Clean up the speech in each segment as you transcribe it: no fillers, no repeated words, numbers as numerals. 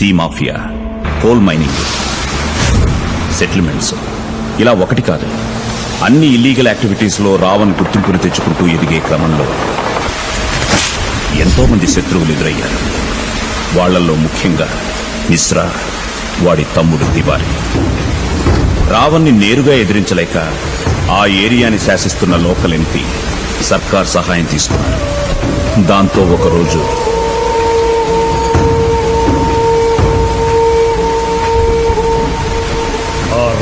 See mafia, coal mining, settlements, ఇలా ఒకటి కాదు అన్ని ఇల్లీగల్ యాక్టివిటీస్ లో రావణ్ గుర్తింపును తెచ్చుకుంటూ ఎదిగే క్రమంలో ఎంతో మంది శత్రువులు ఎదురయ్యారు. వాళ్లలో ముఖ్యంగా మిశ్రా, వాడి తమ్ముడు తివారీ. రావణ్ని నేరుగా ఎదిరించలేక ఆ ఏరియాని శాసిస్తున్న లోకల్ ఎంపీ సర్కార్ సహాయం తీసుకున్నారు. దాంతో ఒకరోజు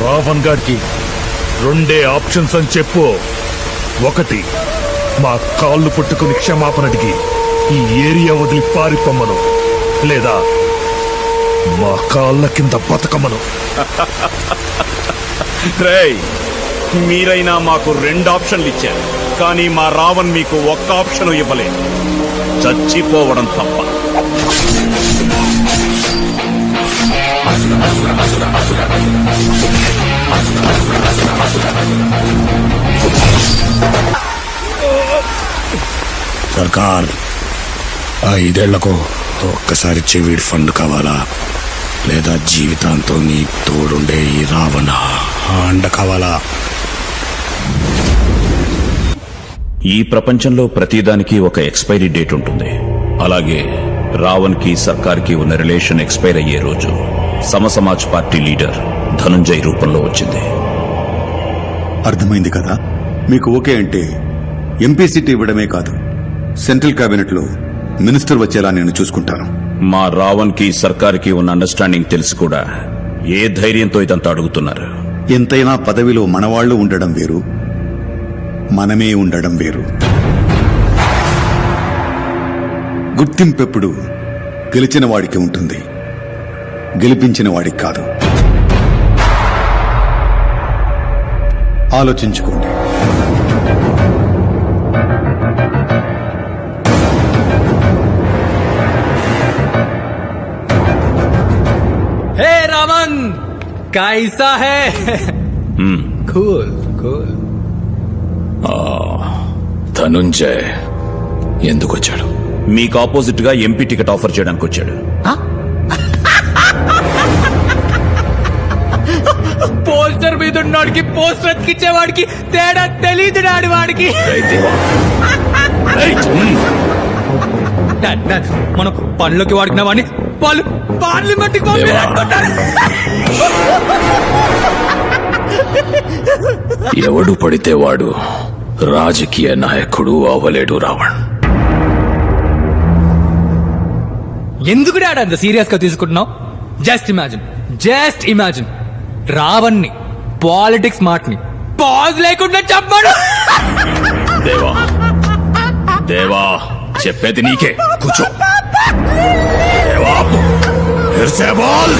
రావణ్ గారికి రెండే ఆప్షన్స్ అని చెప్పు. ఒకటి, మా కాళ్ళు పట్టుకుని క్షమాపణ అడిగి ఈ ఏరియా వదిలి పారిపోమ్మను, లేదా మా కాళ్ళ కింద బతకమ్మను. మీరైనా మాకు 2 ఆప్షన్లు ఇచ్చారు, కానీ మా రావణ్ మీకు ఒక్క ఆప్షన్ ఇవ్వలేదు, చచ్చిపోవడం తప్ప. సర్కార్, 5 ఏళ్లకు ఒక్కసారి చెవిడి ఫండ్ కావాలా, లేదా జీవితాంతో నీ తోడుండే ఈ రావణ అండ కావాలా? ఈ ప్రపంచంలో ప్రతిదానికి ఒక ఎక్స్పైరీ డేట్ ఉంటుంది. అలాగే రావణ్ కి సర్కార్ కి ఉన్న రిలేషన్ ఎక్స్పైర్ అయ్యే రోజు సమసమాజ్ పార్టీ లీడర్ ధనుంజయ్ రూపంలో వచ్చింది. అర్థమైంది కదా. మీకు ఓకే అంటే ఎంపీ సీట్ ఇవ్వడమే కాదు, సెంట్రల్ కేబినెట్ లో మినిస్టర్ వచ్చేలా నేను చూసుకుంటాను. మా రావణ్ కి సర్కార్ కి ఉన్న అండర్స్టాండింగ్ తెలిసి కూడా ఏ ధైర్యంతో ఇదంతా అడుగుతున్నారు? ఎంతైనా పదవిలో మనవాళ్లు ఉండడం వేరు, మనమే ఉండడం వేరు. గుర్తింపెప్పుడు గెలిచిన వాడికి ఉంటుంది, గెలిపించిన వాడికి కాదు. ఆలోచించుకోండి. हे रावण, कैसा है? Cool cool. ధనుంజయ్ ఎందుకు వచ్చాడు? మీకు ఆపోజిట్ గా ఎంపీ టికెట్ ఆఫర్ చేయడానికి వచ్చాడు. పోస్టర్ మీద ఉన్నవాడికి పోస్టర్ అతికిచ్చేవాడికి తేడా తెలీదు డాడి వాడికి. మనం పనులకి వాడుకున్న వాడిని వాళ్ళు పార్లమెంట్ కి పంపించారు. ఎవడు పడితే వాడు రాజకీయ నాయకుడు అవ్వలేడు రావణ్. ఎందుకు డాడ్ అంత సీరియస్ గా తీసుకుంటున్నావు? జస్ట్ ఇమాజిన్ రావణ్ణి, పాలిటిక్స్ మాటని పాజ్ లేకుండా చెప్పాడు. దేవా దేవా, చెప్పేది నీకే, కూర్చో. దేవా, ఫిర్సే బోల్.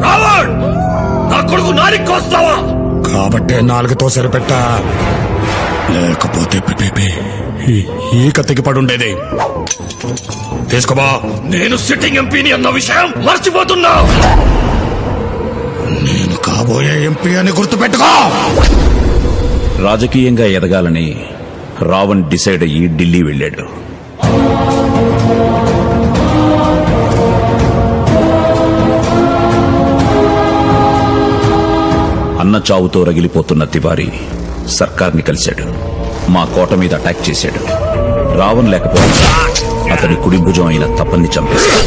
రావణ్, నా కొడుకు నారికొస్తావా? కాబట్టే 4తో సరిపెట్టా, లేకపోతే ఈ కత్తికి పడుండేది. తీసుకోబా. నేను సిట్టింగ్ ఎంపీని అన్న విషయం మర్చిపోతున్నా. నేను కాబోయే ఎంపీ అని గుర్తుపెట్టుకో. రాజకీయంగా ఎదగాలని రావణ్ డిసైడ్ అయ్యి ఢిల్లీ వెళ్ళాడు. అన్న చావుతో రగిలిపోతున్న తివారీ సర్కార్ని కలిశాడు. మా కోట మీద అటాక్ చేశాడు. రావణ్ లేకపోతే అతని కుడి భుజం అయిన తపన్ని చంపేశాడు.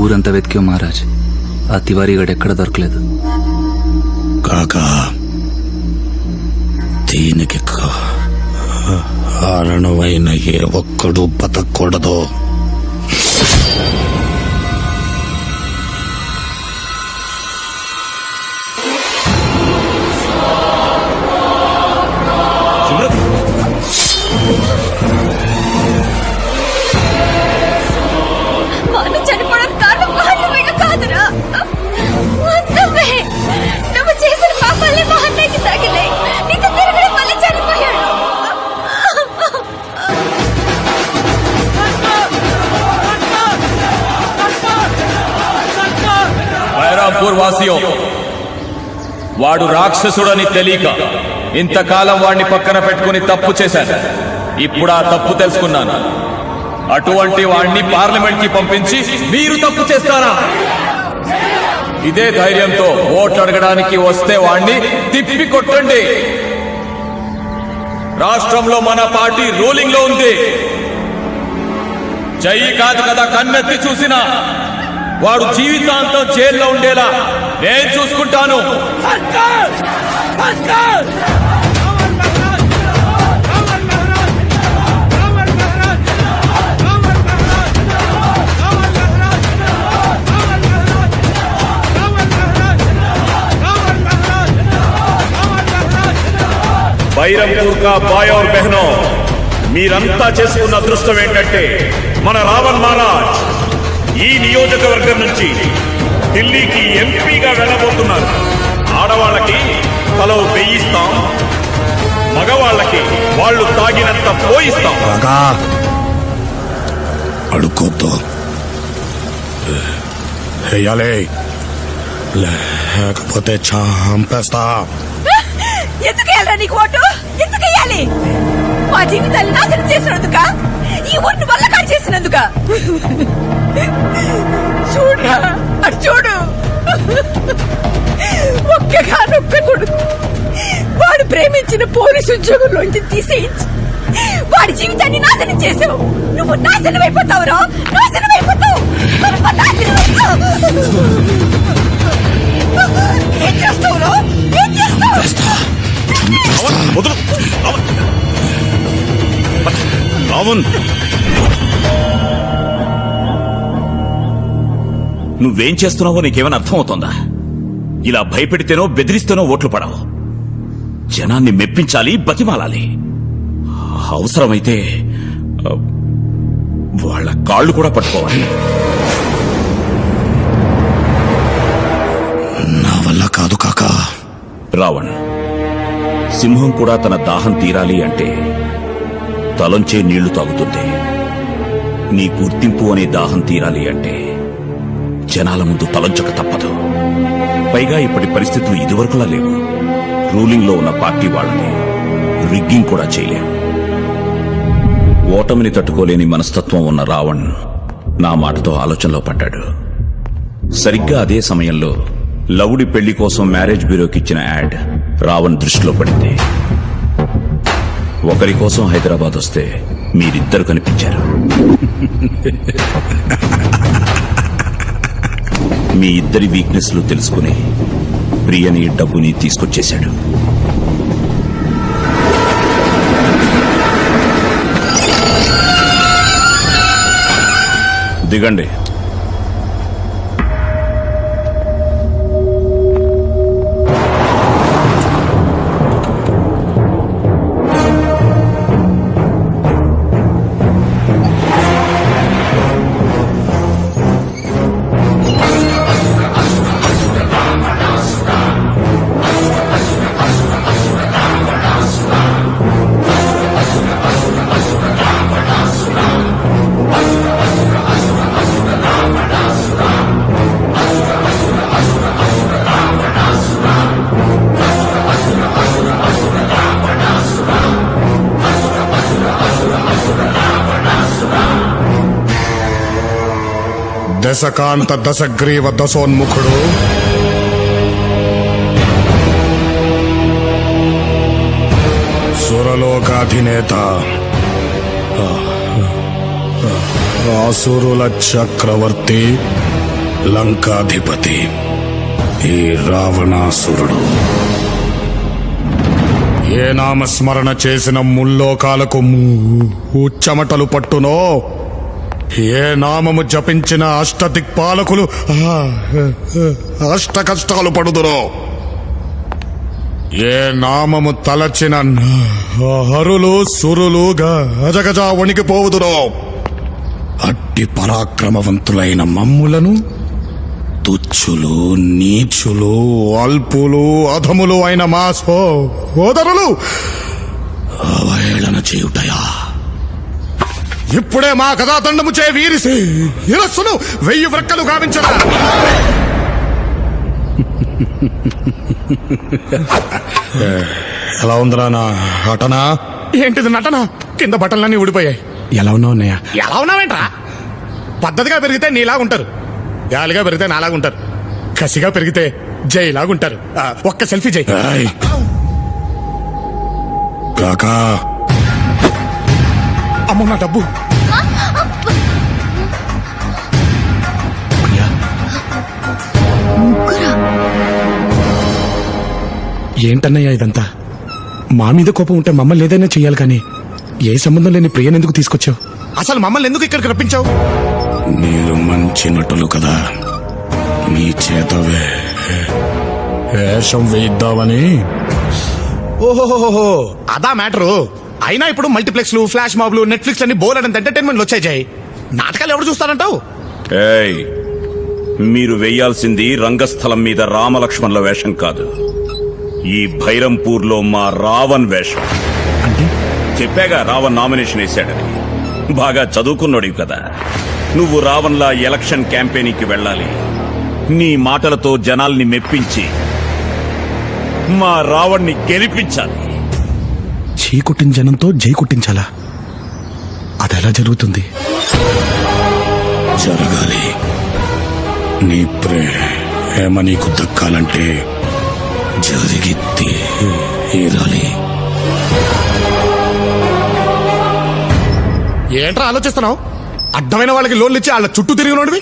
ఊరంతా వెతికా మహారాజ్, ఆ తివారీ గడు ఎక్కడ దొరకలేదు. కాకా, దీనికి కారణమైన ఏ ఒక్కడు బతకూడదు. చనిపోవడానికి కారణం కాదురా, నువ్వు చేసిన పాపాలే మా అన్నయ్యకి తగిలే. నీతో తిరగడం వల్ల చనిపోయాడు. బైరాంపూర్ వాసియో, వాడు రాక్షసుడని తెలియక ఇంతకాలం వాడిని పక్కన పెట్టుకుని తప్పు చేశాను. ఇప్పుడు ఆ తప్పు తెలుసుకున్నాను. అటువంటి వాడిని పార్లమెంట్ కి పంపించి మీరు తప్పు చేస్తారా? ఇదే ధైర్యంతో ఓట్లు అడగడానికి వస్తే వాడిని తిప్పి కొట్టండి. రాష్ట్రంలో మన పార్టీ రూలింగ్ లో ఉంది. చెయ్యి కాదు కదా కన్నెత్తి చూసినా వాడు జీవితాంతం జైల్లో ఉండేలా నేను చూసుకుంటాను. బైరంపూర్ కా బాయ్ और బహనో, మీరంతా చేసుకున్న అదృష్టం ఏంటంటే మన రావణ్ మహారాజ్ ఈ నియోజకవర్గం నుంచి ఢిల్లీకి ఎంపీగా వెళ్ళబోతున్నారు. ఆడవాళ్ళకి తలో 1000 ఇస్తాం, మగవాళ్ళకి వాళ్ళు తాగినంత పోయిస్తాం. కాకా అడుక్కోద్దు, వెయ్యాలి, లేకపోతే చంపేస్తా. ఎందుకు వేయాలి నీకు ఓటు? ఎందుకు వేయాలి? మా జీవితాన్ని నాశనం చేసినందుక? ఈ ఊరిని వల్లకాడు చేసినందుక? చూడరా, అటు చూడు. ఒక్కగానొక్క కొడుకు వాడు ప్రేమించిన పోలీసు ఉద్యోగంలోంచి తీసేయించి వాడి జీవితాన్ని నాశనం చేసావు. నువ్వు నాశనం అయిపోతావురా, నాశనం అయిపోతావు. ఏం చేస్తావురా? ఏం చేస్తావు? రావణ్, నువ్వేం చేస్తున్నావో నీకేమైనా అర్థమవుతోందా? ఇలా భయపెడితేనో బెదిరిస్తేనో ఓట్లు పడవు. జనాన్ని మెప్పించాలి, బతిమాలాలి. అవసరమైతే వాళ్ళ కాళ్ళు కూడా పట్టుకోవాలి. నా వల్ల కాదు కాకా. రావణ్, సింహం కూడా తన దాహం తీరాలి అంటే తలంచే నీళ్లు తాగుతుంది. నీ గుర్తింపు అనే దాహం తీరాలి అంటే జనాల ముందు తలంచక తప్పదు. పైగా ఇప్పటి పరిస్థితులు ఇదివరకులా లేవు. రూలింగ్ లో ఉన్న పార్టీ వాళ్ళని రిగ్గింగ్ కూడా చేయలేం. ఓటమిని తట్టుకోలేని మనస్తత్వం ఉన్న రావణ్ నా మాటతో ఆలోచనలో పడ్డాడు. సరిగ్గా అదే సమయంలో లవుడి పెళ్లి కోసం మ్యారేజ్ బ్యూరోకి ఇచ్చిన యాడ్ రావణ్ దృష్టిలో పడింది. ఒకరి కోసం హైదరాబాద్ వస్తే మీరిద్దరు కనిపించారు. మీ ఇద్దరి వీక్నెస్లు తెలుసుకుని ప్రియని, డబ్బుని తీసుకొచ్చేశాడు. దిగండి. దశకాంత దశగ్రీవ దశోన్ముఖుడు, సురలోకాధినేత, ఆసురుల చక్రవర్తి, లంకాధిపతి ఈ రావణాసురుడు ఏ నామస్మరణ చేసిన ముల్లోకాలకు చెమటలు పట్టునో, ఏ నామము జపించిన అష్టదిక్పాలకులు అష్ట కష్టాలు పడుదురో, ఏ నామము తలచిన హరులు సురులు గజగజ వణికిపోవుదురో, అట్టి పరాక్రమవంతులైన మమ్ములను తుచ్చులు, నీచులు, అల్పులు, అధములు అయిన మా సోదరులు అవహేళన చేయుటయా? ఇప్పుడే మా కథాతండము చే వీరిసి ఇరస్సును 1000 వ్రక్కలు గావించరా. ఎలా ఉందిరా నా నటన? ఏంటిది నటన? కింద బట్టలన్నీ ఊడిపోయాయి. ఎలా ఉన్నావు అన్నయ్య? ఎలా ఉన్నావేంట్రా? పద్ధతిగా పెరిగితే నీలాగా ఉంటారు, గాలిగా పెరిగితే నాలాగా ఉంటారు, కసిగా పెరిగితే జైలాగా ఉంటారు. ఒక్క సెల్ఫీ జై. కాకా అమ్మో నా డబ్బు. ఏంటన్నయ్యా ఇదంతా? మా మీద కోపం ఉంటే మమ్మల్ని ఏదైనా చెయ్యాలి కానీ ఏ సంబంధం లేని ప్రియను ఎందుకు తీసుకొచ్చావు? అసలు మమ్మల్ని ఎందుకు ఇక్కడికి రప్పించావు? మీరు మంచి నటులు కదా, మీ చేత వేషం వేయిద్దామని. ఓహోహోహో, అదా మ్యాటరు. అయినా ఇప్పుడు మల్టీప్లెక్స్లు, ఫ్లాష్ మాబ్లు, నెట్ఫ్లిక్స్ అని బోలెడంత ఎంటర్టైన్మెంట్లు వచ్చాయి జై. నాటకాలు ఎవరు చూస్తారంటావు? ఏయ్, మీరు వెయ్యాల్సింది రంగస్థలం మీద రామలక్ష్మణుల వేషం కాదు, ఈ భైరంపూర్లో మా రావణ్ వేషం. అంటే చెప్పాగా రావణ్ నామినేషన్ వేశాడని. బాగా చదువుకున్నాడు కదా. నువ్వు రావణ్లా ఎలక్షన్ క్యాంపెయినింగ్కి వెళ్ళాలి. నీ మాటలతో జనాల్ని మెప్పించి మా రావణ్ణి గెలిపించాలి. చీ కొట్టిన జనంతో జై కొట్టించాలా? అదెలా జరుగుతుంది? జరగాలి. నీ ప్రేమ నీకు దక్కాలంటే జరిగి తీరాలి. ఏంట్రా ఆలోచిస్తున్నావు? అడ్డమైన వాళ్ళకి లోన్లు ఇచ్చి వాళ్ళ చుట్టూ తిరిగినోడివి.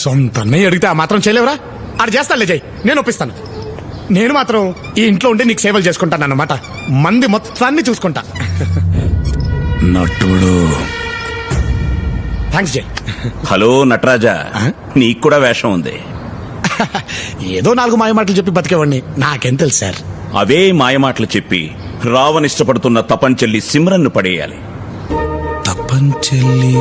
సొంత అన్నయ్య అడిగితే ఆ మాత్రం చేయలేవురా? ఆడు చేస్తానులే జై, నేను ఒప్పిస్తాను. నేను మాత్రం ఈ ఇంట్లో ఉండి నీకు సేవలు చేసుకుంటాను అన్నమాట. మంది మొత్తాన్ని చూసుకుంటా. నటుడు. థ్యాంక్స్ జై. హలో నటరాజా, నీకు కూడా వేషం ఉంది. ఏదో 4 మాయమాటలు చెప్పి బతికేవాడిని, నాకేం తెలుసు సార్. అవే మాయమాటలు చెప్పి రావణ్ ఇష్టపడుతున్న తపంచెల్లి సిమ్రన్ను పడేయాలి. తపంచెల్లి?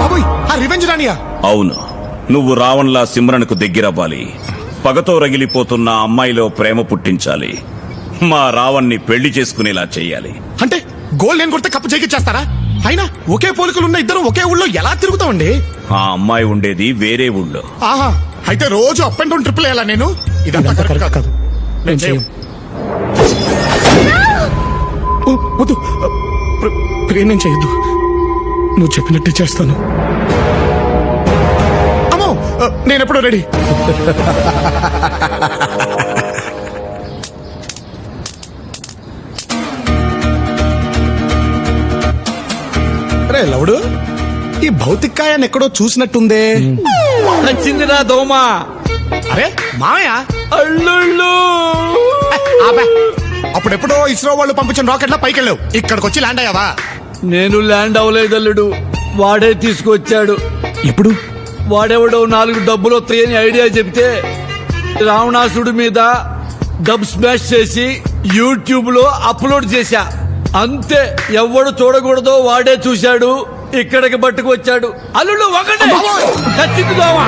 బాబోయ్, ఆ రివెంజ్ రానియా? అవును, నువ్వు రావణ్లా సిమ్రన్కు దగ్గరవ్వాలి. పగతో రగిలిపోతున్న అమ్మాయిలో ప్రేమ పుట్టించాలి. మా రావణ్ణి పెళ్లి చేసుకునేలా చెయ్యాలి. అంటే గోల్ నేను కొడితే కప్పు చేకిచ్చేస్తారా? అయినా ఒకే పోలికలున్న ఇద్దరు ఒకే ఊళ్ళో ఎలా తిరుగుతామండి? ఆ అమ్మాయి ఉండేది వేరే ఊళ్ళో. ఆహా, అయితే రోజు అప్ అండ్ డౌన్ ట్రిపుల్ వేయాలా నేను? ఇదంతా కరెక్ట్ కాదు. నేను చేయం. వద్దు ప్రియ, నేను చేయొద్దు. నువ్వు చెప్పినట్టే చేస్తాను. అమ్మో, నేనెప్పుడో రెడీ. రే లవుడు, ఈ భౌతికాయాన్ని ఎక్కడో చూసినట్టుందే. నచ్చిందిరా దోమ. అరే మామయ్య, అల్లుళ్ళు. అప్పుడెప్పుడో ఇస్రో వాళ్ళు పంపించిన రాకెట్లా పైకి వెళ్ళావు, ఇక్కడికి వచ్చి ల్యాండ్ అయ్యావా? నేను ల్యాండ్ అవ్వలేదు అల్లుడు, వాడే తీసుకొచ్చాడు. ఎప్పుడు? వాడెవడో 4 డబ్బులు వస్తాయని ఐడియా చెప్తే రావణాసుడి మీద డబ్ స్మాష్ చేసి యూట్యూబ్ లో అప్లోడ్ చేశా. అంతే, ఎవడు చూడకూడదో వాడే చూశాడు, ఇక్కడికి పట్టుకొచ్చాడు. అల్లుడు ఒకటే. నచ్చింది దోమ.